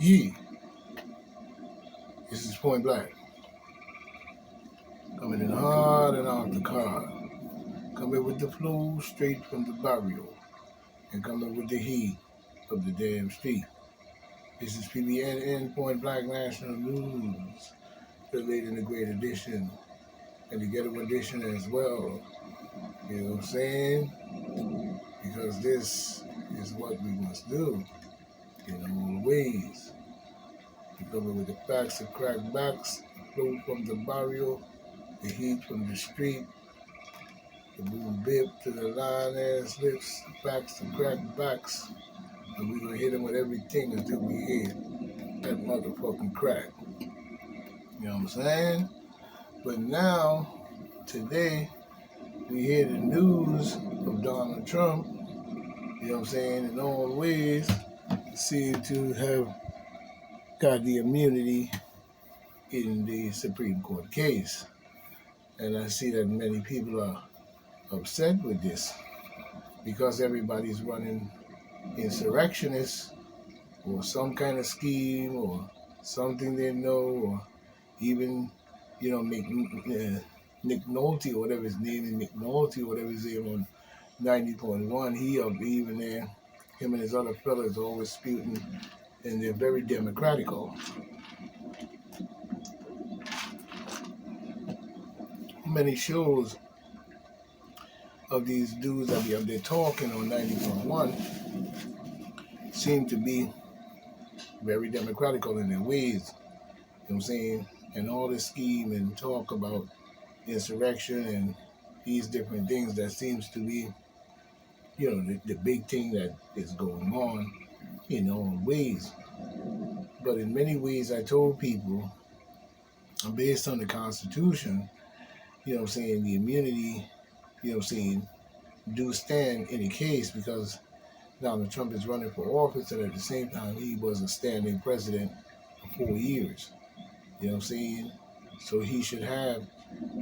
Ye, this is Point Black. Coming in hard and off the car. Coming with the flow straight from the barrio. And coming with the heat of the damn street. This is PBNN Point Black National News. The late and the great edition. And the ghetto edition as well. You know what I'm saying? Because this is what we must do in all ways. We cover with the facts, the crackbacks, the flow from the barrio, the heat from the street, the boom bip to the line ass lips, the facts, the crackbacks, and we're gonna hit them with everything until we hear that motherfucking crack. You know what I'm saying? But now, today, we hear the news of Donald Trump, you know what I'm saying, in all ways, seem to have got the immunity in the Supreme Court case. And I see that many people are upset with this because everybody's running insurrectionists or some kind of scheme or something they know, or even, Nick Nolte or whatever his name is, Nick Nolte or whatever his name on 90.1, he up even there, him and his other fellas always spewing, and they're very democratical. Many shows of these dudes that be up there talking on 90.1 seem to be very democratical in their ways, you know what I'm saying? And all this scheme and talk about insurrection and these different things that seems to be, the big thing that is going on in all ways. But in many ways, I told people, based on the Constitution, you know what I'm saying, the immunity, you know what I'm saying, do stand in the case because Donald Trump is running for office, and at the same time, he was a standing president for 4 years. You know what I'm saying? So he should have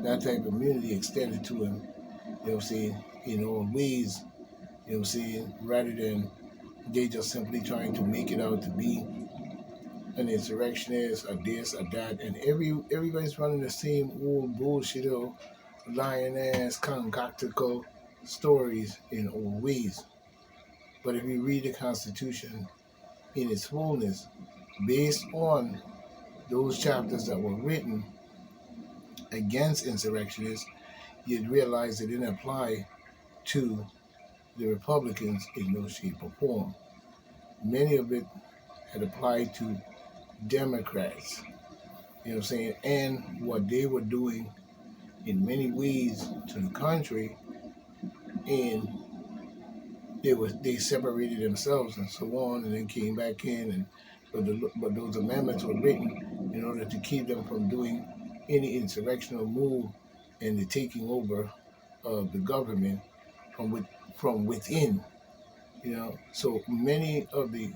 that type of immunity extended to him, you know what I'm saying, in all ways, you know what I'm saying, rather than they just simply trying to make it out to be an insurrectionist, a this, a that, and everybody's running the same old bullshit, lying ass, concoctical stories in all ways. But if you read the Constitution in its fullness, based on those chapters that were written against insurrectionists, you'd realize it didn't apply to the Republicans in no shape or form. Many of it had applied to Democrats, you know what I'm saying, and what they were doing in many ways to the country, and they separated themselves and so on, and then came back in, and but those amendments were written in order to keep them from doing any insurrectional move and the taking over of the government from within. So many of the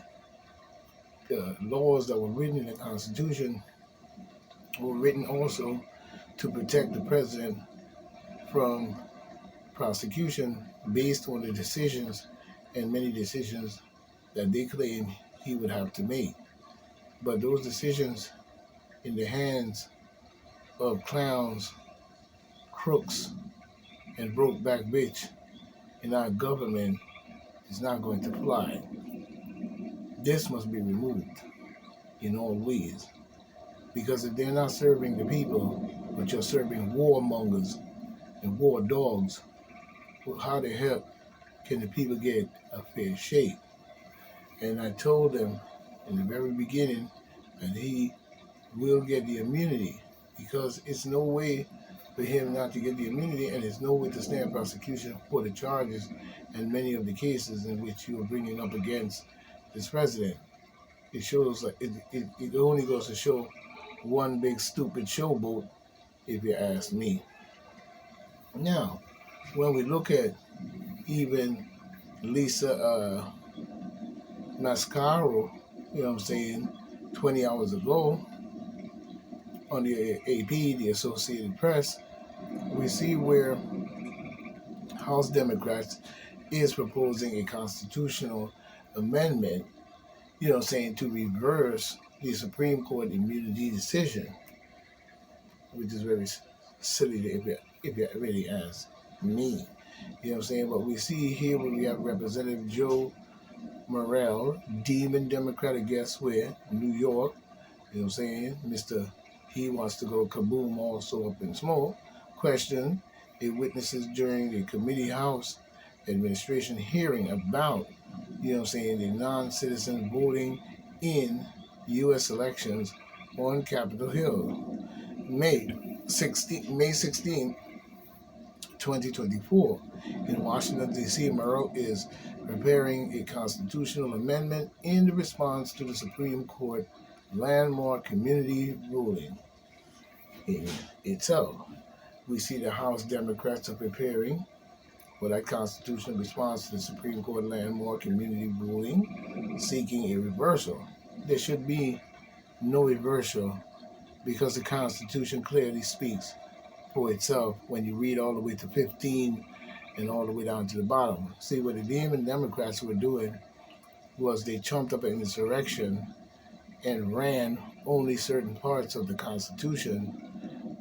laws that were written in the Constitution were written also to protect the president from prosecution based on the decisions and many decisions that they claim he would have to make. But those decisions in the hands of clowns, crooks, and broke back bitch in our government is not going to fly. This must be removed in all ways. Because if they're not serving the people, but you're serving warmongers and war dogs, well, how the hell can the people get a fair shake? And I told them in the very beginning that he will get the immunity, because it's no way for him not to get the immunity, and it's no way to stand prosecution for the charges and many of the cases in which you are bringing up against this president. It shows like it only goes to show one big stupid showboat, if you ask me. Now, when we look at even Lisa Mascaro, you know what I'm saying, 20 hours ago on the AP, the Associated Press, we see where House Democrats is proposing a constitutional amendment saying to reverse the Supreme Court immunity decision, which is very silly if you really ask me. Saying? But we see here where we have Representative Joe Morrell, Demon Democratic, guess where? New York. Saying? He wants to go kaboom, also up in smoke. Question: it witnesses during the committee House administration hearing about, the non-citizen voting in U.S. elections on Capitol Hill. May 16, 2024. In Washington, D.C., Morrell is preparing a constitutional amendment in response to the Supreme Court landmark community ruling in itself. We see the House Democrats are preparing for that constitutional response to the Supreme Court landmark community ruling, seeking a reversal. There should be no reversal because the Constitution clearly speaks for itself when you read all the way to 15 and all the way down to the bottom. See, what the Demon Democrats were doing was they trumped up an insurrection and ran only certain parts of the Constitution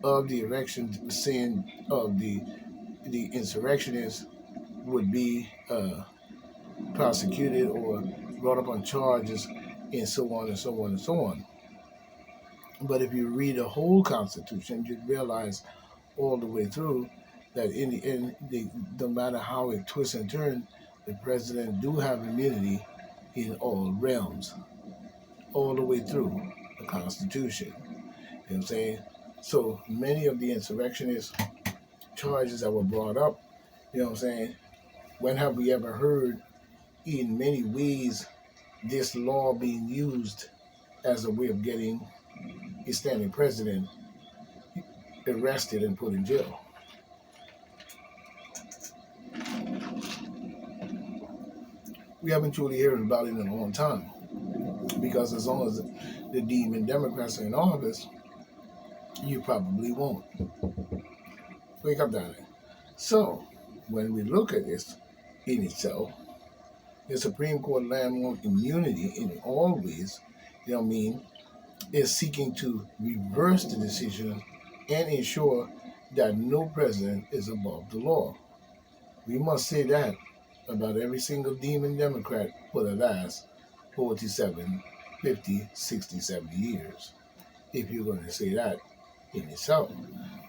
of the election, saying of the insurrectionists would be prosecuted or brought up on charges and so on and so on and so on. But if you read the whole Constitution, you'd realize all the way through that in the end, no matter how it twists and turns, the president do have immunity in all realms, all the way through the Constitution. You know what I'm saying? So many of the insurrectionist charges that were brought up, you know what I'm saying, when have we ever heard in many ways this law being used as a way of getting a standing president arrested and put in jail? We haven't truly heard about it in a long time, because as long as the Demon Democrats are in office, you probably won't. Wake up, darling. So, when we look at this in itself, the Supreme Court landmark immunity in all ways, is seeking to reverse the decision and ensure that no president is above the law. We must say that about every single Demon Democrat for the last 47, 50, 60, 70 years, if you're going to say that in itself.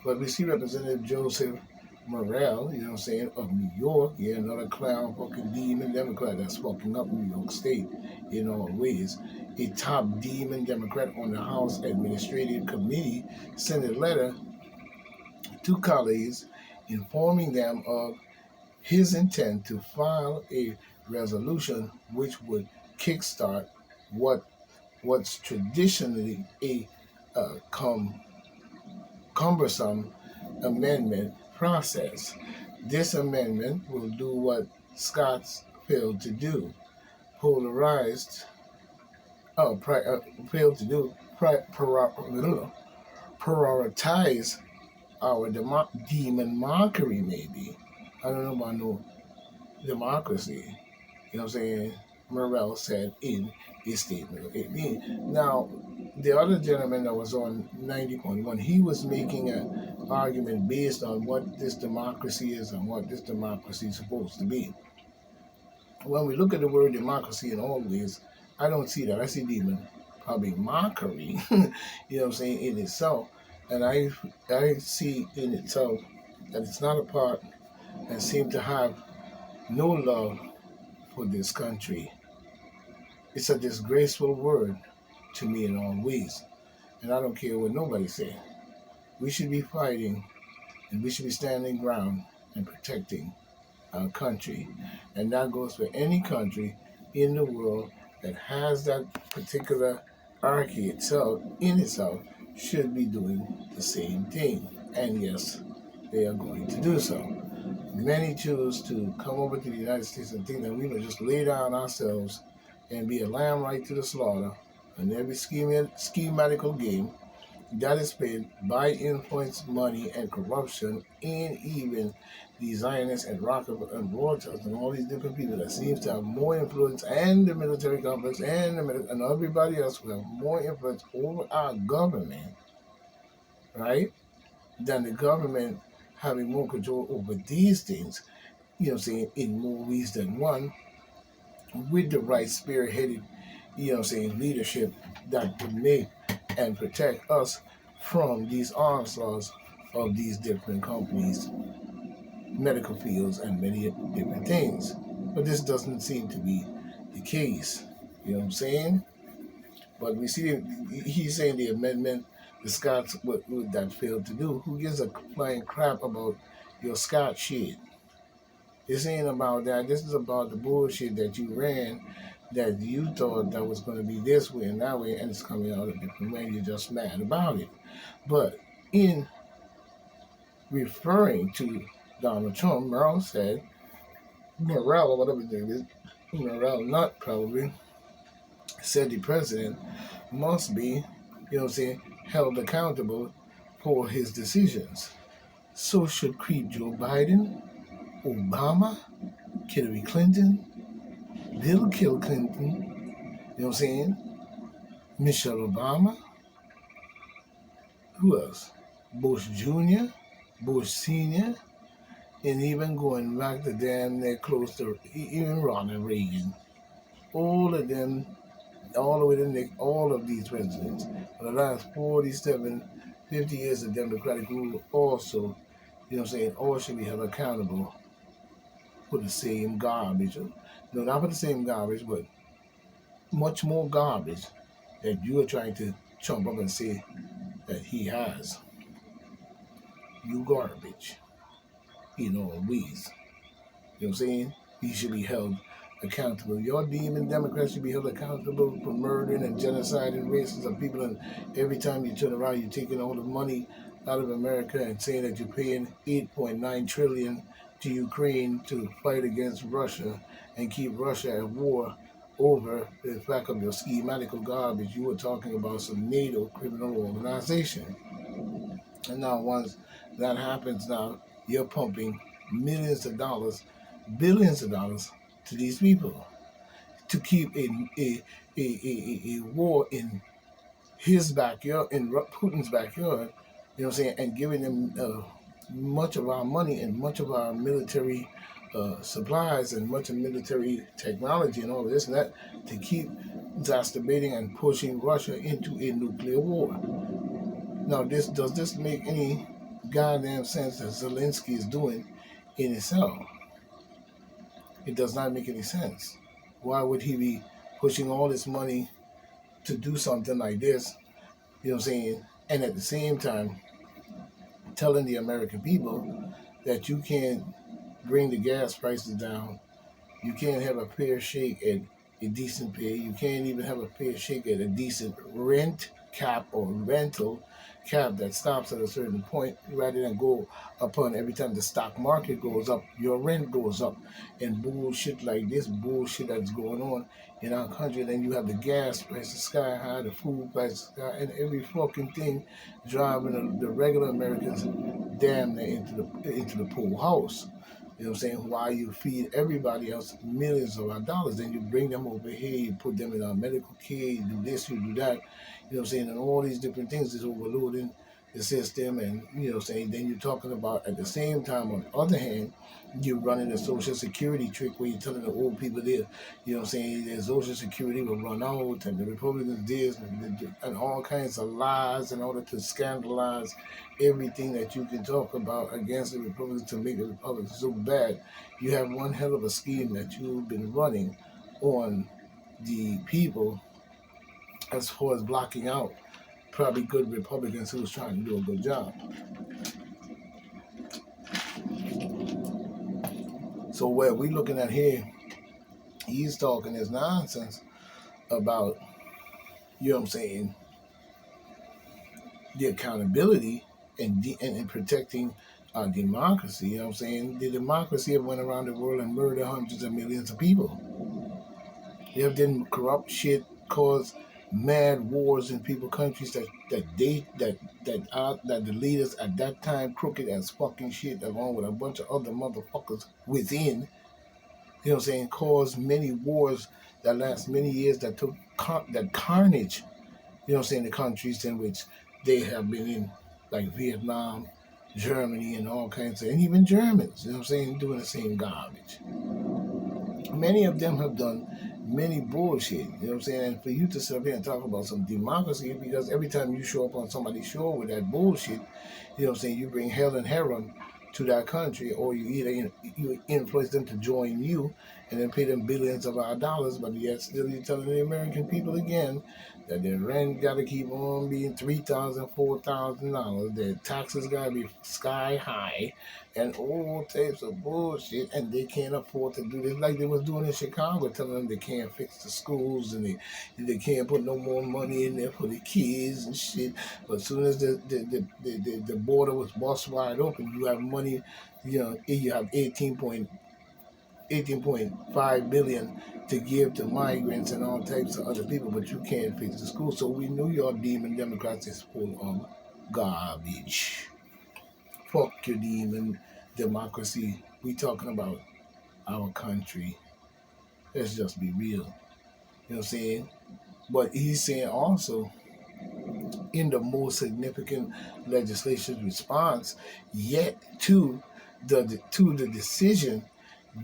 But we see Representative Joseph Morrell, of New York, another clown fucking Demon Democrat that's fucking up New York State in all ways. A top Demon Democrat on the House Administrative Committee sent a letter to colleagues informing them of his intent to file a resolution which would kickstart what's traditionally a cumbersome amendment process. This amendment will do what Scott's failed to do: prioritize our democracy, maybe. I don't know about no democracy. Morrell said in his statement of 18. Now, the other gentleman that was on 90.1, he was making an argument based on what this democracy is and what this democracy is supposed to be. When we look at the word democracy in all ways, I don't see that. I see demon, probably mockery, in itself. And I see in itself that it's not a part and seem to have no love for this country. It's a disgraceful word to me in all ways. And I don't care what nobody say. We should be fighting and we should be standing ground and protecting our country. And that goes for any country in the world that has that particular hierarchy in itself should be doing the same thing. And yes, they are going to do so. Many choose to come over to the United States and think that we will just lay down ourselves and be a lamb right to the slaughter in every schematical game that is paid by influence, money, and corruption, and even the Zionists and Rockefeller and Rothschilds and all these different people that seems to have more influence, and the military complex and and everybody else who have more influence over our government, right? Than the government having more control over these things, in more ways than one, with the right spearheaded, leadership that would make and protect us from these onslaughts of these different companies, medical fields, and many different things. But this doesn't seem to be the case. You know what I'm saying? But we see he's saying the amendment, the Scots what that failed to do. Who gives a flying crap about your Scott shit? This ain't about that. This is about the bullshit that you ran, that you thought that was going to be this way and that way, and it's coming out a different way. You're just mad about it. But in referring to Donald Trump, Merle said, Morrell, or whatever his name is, Morrell Nut probably, said the president must be, held accountable for his decisions. So should Creep Joe Biden, Obama, Hillary Clinton, Bill Clinton, Michelle Obama, who else? Bush Jr., Bush Sr., and even going back to damn near close to even Ronald Reagan. All of them, all the way to all of these presidents for the last 47, 50 years of Democratic rule also, all should be held accountable for the same garbage. No, not for the same garbage, but much more garbage that you are trying to chump up and say that he has. You garbage. Ways. You know what I'm saying? He should be held accountable. Your demon Democrats should be held accountable for murdering and genocide and racism of people. And every time you turn around, you're taking all the money out of America and saying that you're paying $8.9 trillion to Ukraine to fight against Russia and keep Russia at war over the fact of your schematical garbage. You were talking about some NATO criminal organization. And now once that happens, now you're pumping millions of dollars, billions of dollars to these people to keep a war in his backyard, in Putin's backyard, and giving them much of our money and much of our military supplies and much of military technology and all of this and that to keep exacerbating and pushing Russia into a nuclear war. Now, does this make any goddamn sense that Zelensky is doing in itself? It does not make any sense. Why would he be pushing all this money to do something like this, and at the same time telling the American people that you can't bring the gas prices down, you can't have a fair shake at a decent pay, you can't even have a fair shake at a decent rent cap or rental cap that stops at a certain point, rather than go upon every time the stock market goes up, your rent goes up, and bullshit like this bullshit that's going on in our country. Then you have the gas prices sky high, the food prices sky, and every fucking thing driving the regular Americans damn near into the poor house. You know what I'm saying? While you feed everybody else millions of our dollars, then you bring them over here, you put them in our medical care, you do this, you do that, and all these different things is overloading the system, and then you're talking about at the same time, on the other hand, you're running a social security trick where you're telling the old people there, their social security will run out, and the Republicans this, and all kinds of lies in order to scandalize everything that you can talk about against the Republicans to make the Republicans so bad. You have one hell of a scheme that you've been running on the people as far as blocking out probably good Republicans who's trying to do a good job. So what we're looking at here, he's talking his nonsense about, the accountability and protecting our democracy. The democracy have went around the world and murdered hundreds of millions of people. They have done corrupt shit, caused mad wars in people countries that the leaders at that time crooked as fucking shit, along with a bunch of other motherfuckers within. You know what I'm saying? Caused many wars that last many years that took that carnage. You know what I'm saying? The countries in which they have been in, like Vietnam, Germany, and all kinds of, and even Germans. You know what I'm saying? Doing the same garbage. Many of them have done many bullshit. You know what I'm saying? And for you to sit up here and talk about some democracy, because every time you show up on somebody's show with that bullshit, you know what I'm saying, you bring hell and heaven to that country, or you either you influence them to join you and then pay them billions of our dollars, but yet still you're telling the American people again that their rent got to keep on being $3,000, $4,000, their taxes got to be sky high, and all types of bullshit, and they can't afford to do this like they was doing in Chicago, telling them they can't fix the schools and they can't put no more money in there for the kids and shit. But as soon as the border was bust wide open, you have money, you know, you have 18.5 billion to give to migrants and all types of other people, but you can't fix the school. So we knew your demon Democrats is full of garbage. Fuck your demon democracy. We talking about our country. Let's just be real. You know what I'm saying? But he's saying also, in the most significant legislation response yet to the decision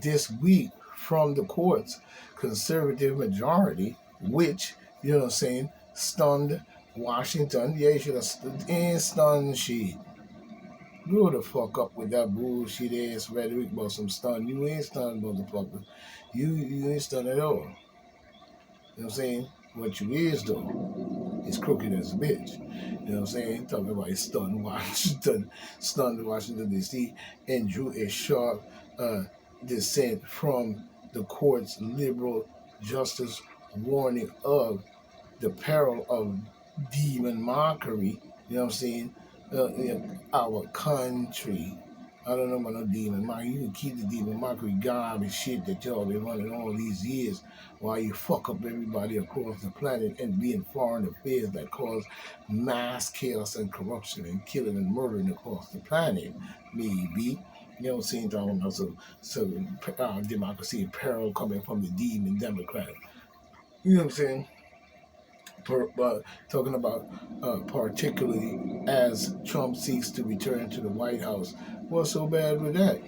this week from the court's conservative majority, which, you know what I'm saying, stunned Washington. Yeah, you should have stunned shit. Grow the fuck up with that bullshit ass rhetoric about some stun. You ain't stunned, motherfucker. You ain't stunned at all. You know what I'm saying? What you is, though, is crooked as a bitch. You know what I'm saying? Talking about stunned Washington, D.C., and drew a sharp dissent from the court's liberal justice, warning of the peril of demon mockery. You know what I'm saying? In our country. I don't know about no demon mockery. You can keep the demon mockery garbage shit that y'all been running all these years while you fuck up everybody across the planet and be in foreign affairs that cause mass chaos and corruption and killing and murdering across the planet. Maybe. You know what I'm saying? Talking about some democracy in peril coming from the demon Democrat. You know what I'm saying? Talking about particularly as Trump seeks to return to the White House. What's so bad with that?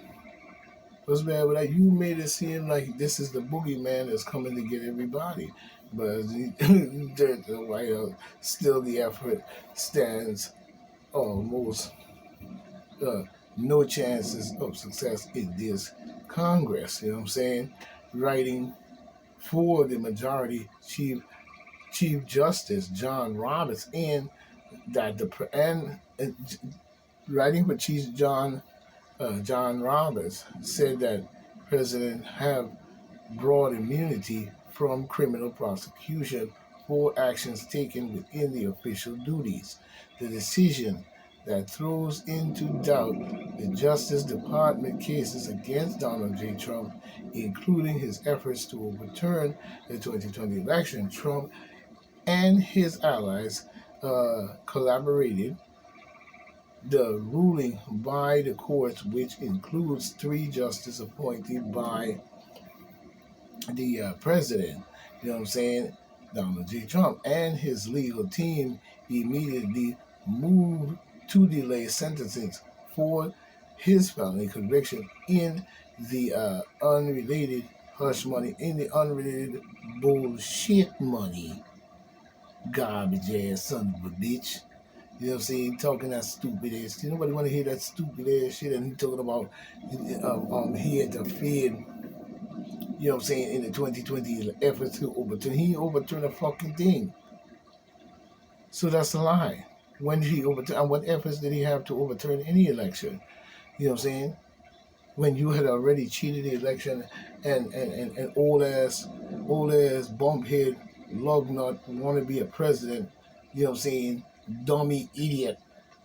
What's bad with that? You made it seem like this is the boogeyman that's coming to get everybody. But the White House, still the effort stands almost no chances of success in this Congress. You know what I'm saying? Writing for the majority Chief Justice John Roberts, and writing for Chief John Roberts, said that President have broad immunity from criminal prosecution for actions taken within the official duties. The decision that throws into doubt the Justice Department cases against Donald J. Trump, including his efforts to overturn the 2020 election. Trump and his allies collaborated the ruling by the courts, which includes 3 justices appointed by the president, you know what I'm saying, Donald J. Trump, and his legal team immediately moved to delay sentencing for his felony conviction in the unrelated hush money, in the unrelated bullshit money. Garbage ass son of a bitch. You know what I'm saying? Talking that stupid ass shit. Nobody want to hear that stupid ass shit. And he talking about he interfered, you know what I'm saying, in the 2020 efforts to overturn. He overturned a fucking thing. So that's a lie. When did he overturn? And what efforts did he have to overturn any election? You know what I'm saying? When you had already cheated the election and old ass bumphead lug nut want to be a president, you know what I'm saying, dummy idiot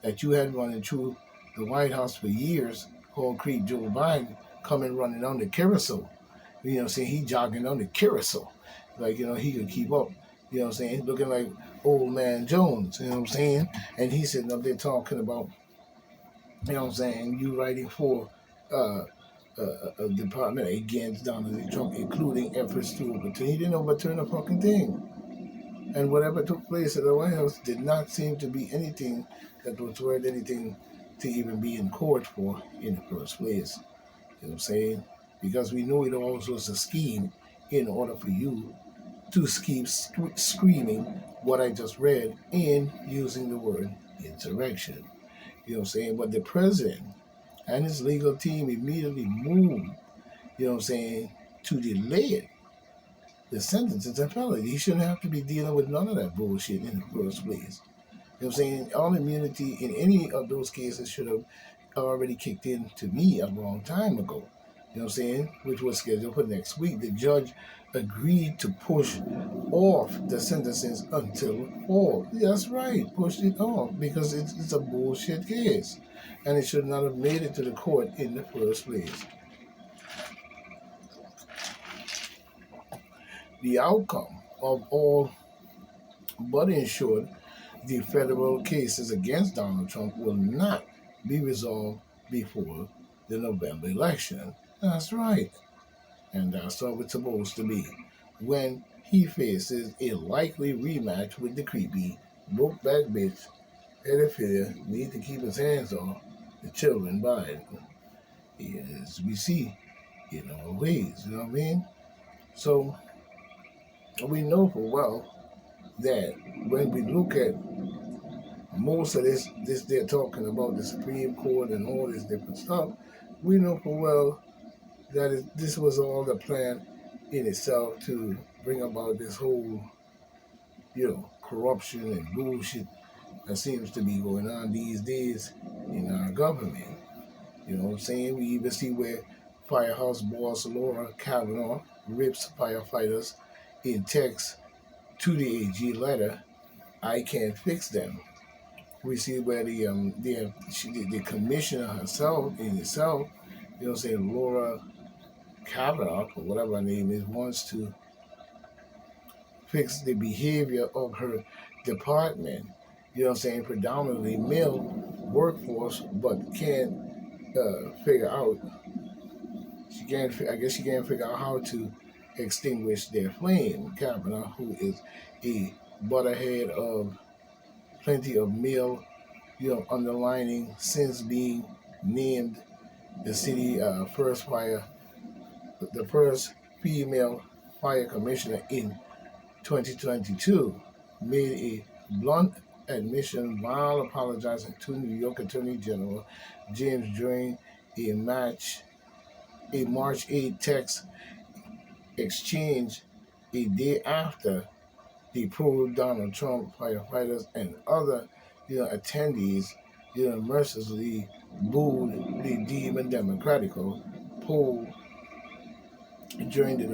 that you had running through the White House for years, called Creed Joe Biden, coming running on the carousel. You know what I'm saying? He jogging on the carousel. Like, you know, he could keep up. You know what I'm saying? Looking like old man Jones, you know what I'm saying? And he's sitting up there talking about, you know what I'm saying, you writing for uh, a department against Donald J. Trump, including efforts to overturn. He didn't overturn a fucking thing. And whatever took place at the White House did not seem to be anything that was worth anything to even be in court for in the first place. You know what I'm saying? Because we know it all was a scheme in order for you to keep screaming what I just read and using the word insurrection. You know what I'm saying? But the president and his legal team immediately moved, you know what I'm saying, to delay it. The sentence is a felony. He shouldn't have to be dealing with none of that bullshit in the first place. You know what I'm saying? All immunity in any of those cases should have already kicked in to me a long time ago. You know what I'm saying? Which was scheduled for next week. The judge agreed to push off the sentences until fall. That's right, pushed it off because it's a bullshit case. And it should not have made it to the court in the first place. The outcome of all but ensured the federal cases against Donald Trump will not be resolved before the November election. That's right. And that's how it's supposed to be. When he faces a likely rematch with the creepy, broke-back bitch, pedophilia, need to keep his hands off the children Biden. As we see in all ways, you know what I mean? So we know for well that when we look at most of this they're talking about the Supreme Court and all this different stuff, we know for well that this was all the plan in itself to bring about this whole, corruption and bullshit that seems to be going on these days in our government. You know what I'm saying? We even see where Firehouse boss Laura Kavanaugh rips firefighters in text to the AG letter, I can't fix them. We see where the commissioner herself in itself, say Laura Kavanaugh or whatever her name is, wants to fix the behavior of her department. Predominantly male workforce, but can't figure out. I guess she can't figure out how to extinguish their flame. Kavanaugh, who is a butterhead of plenty of male, underlining since being named the city the first female fire commissioner in 2022, made a blunt admission while apologizing to New York Attorney General James during a March 8 text exchange a day after the pro-Donald Trump firefighters and other, attendees, mercilessly booed the Demon Democratical poll during the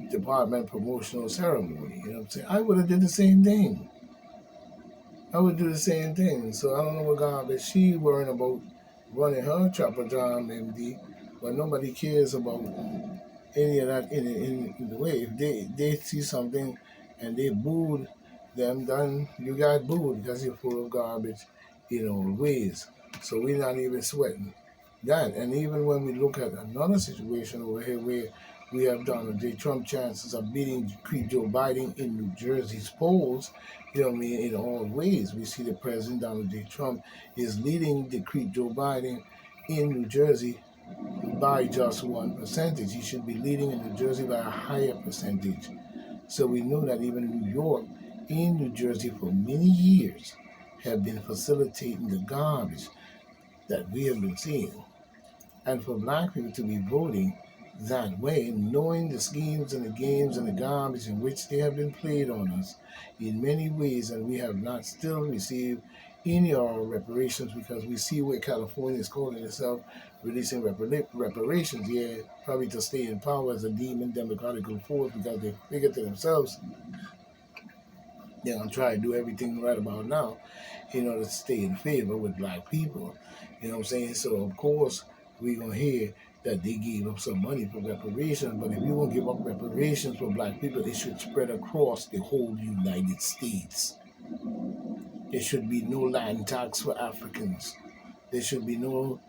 department promotional ceremony. You know what I'm saying? I would have did the same thing. I would do the same thing. So I don't know what garbage she worrying about running her Chopper John MD, but nobody cares about any of that in the way. If they see something and they booed them, then you got booed because you're full of garbage, ways. So we're not even sweating that. And even when we look at another situation over here where we have Donald J. Trump chances of beating Joe Biden in New Jersey's polls, in all ways. We see the President Donald J. Trump is leading the Joe Biden in New Jersey by just 1%. He should be leading in New Jersey by a higher percentage. So we know that even New York and New Jersey for many years have been facilitating the garbage that we have been seeing. And for black people to be voting that way, knowing the schemes and the games and the garbage in which they have been played on us in many ways, and we have not still received any of our reparations, because we see where California is calling itself releasing reparations, probably to stay in power as a demon democratical force, because they figure to themselves they're going to try to do everything right about now in order to stay in favor with black people. You know what I'm saying? So, of course, we're going to hear that they gave up some money for reparations, but if you won't give up reparations for black people, it should spread across the whole United States. There should be no land tax for Africans. There should be no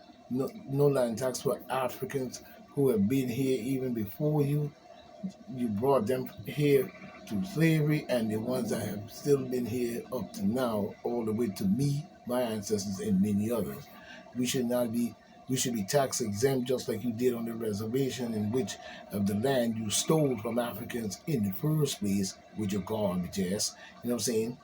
land tax for Africans who have been here even before you. You brought them here through slavery, and the ones that have still been here up to now, all the way to me, my ancestors, and many others. We should be tax exempt, just like you did on the reservation, in which of the land you stole from Africans in the first place with your garbage ass. You know what I'm saying?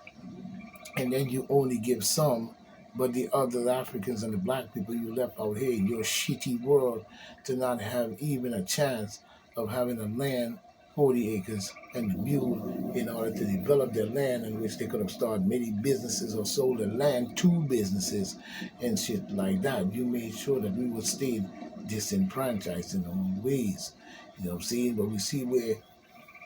And then you only give some, but the other Africans and the black people you left out here in your shitty world to not have even a chance of having a land, 40 acres, and the mule in order to develop their land, in which they could have started many businesses or sold their land to businesses and shit like that. You made sure that we would stay disenfranchised in our ways. You know what I'm saying? But we see where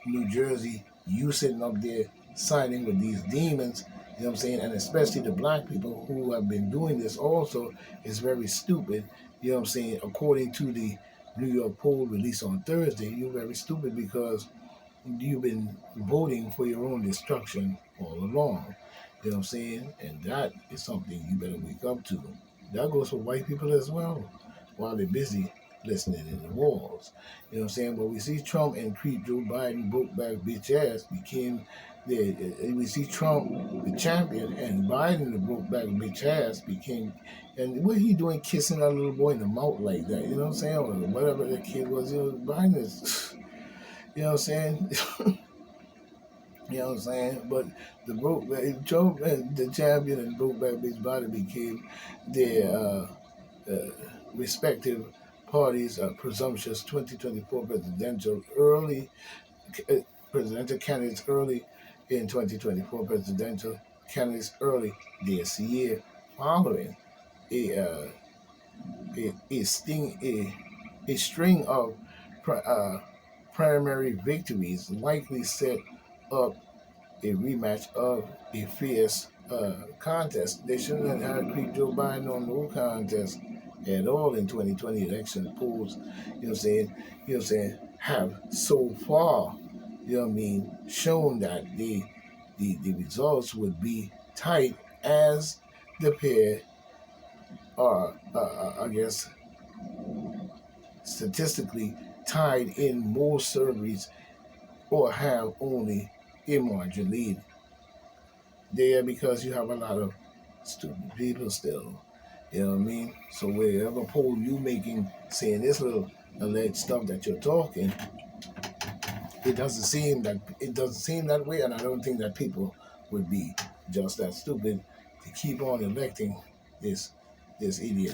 New Jersey, you sitting up there siding with these demons, you know what I'm saying? And especially the black people who have been doing this also is very stupid. You know what I'm saying? According to the New York poll released on Thursday, you're very stupid because you've been voting for your own destruction all along. You know what I'm saying? And that is something you better wake up to. That goes for white people as well, while they're busy listening in the walls. You know what I'm saying? But we see Trump and Creep Joe Biden broke back bitch ass became we see Trump the champion and Biden the broke back bitch ass became, and what he doing kissing that little boy in the mouth like that, you know what I'm saying? Or whatever the kid was, you know, Biden is you know what I'm saying? You know what I'm saying? But Trump and the champion and broke back bitch Biden became their respective parties' presumptuous 2024 presidential candidates early in 2024 presidential candidates early this year, following a string of primary victories, likely set up a rematch of a fierce contest. They shouldn't have had Joe Biden on no contest at all in 2020 election polls. You know what I'm saying? You know what I'm saying? Have so far, you know what I mean, shown that the results would be tight, as the pair are, I guess, statistically tied in most surveys, or have only a margin lead. There, because you have a lot of stupid people still. You know what I mean? So wherever poll you making saying this little alleged stuff that you're talking, it doesn't seem that way, and I don't think that people would be just that stupid to keep on electing this idiot.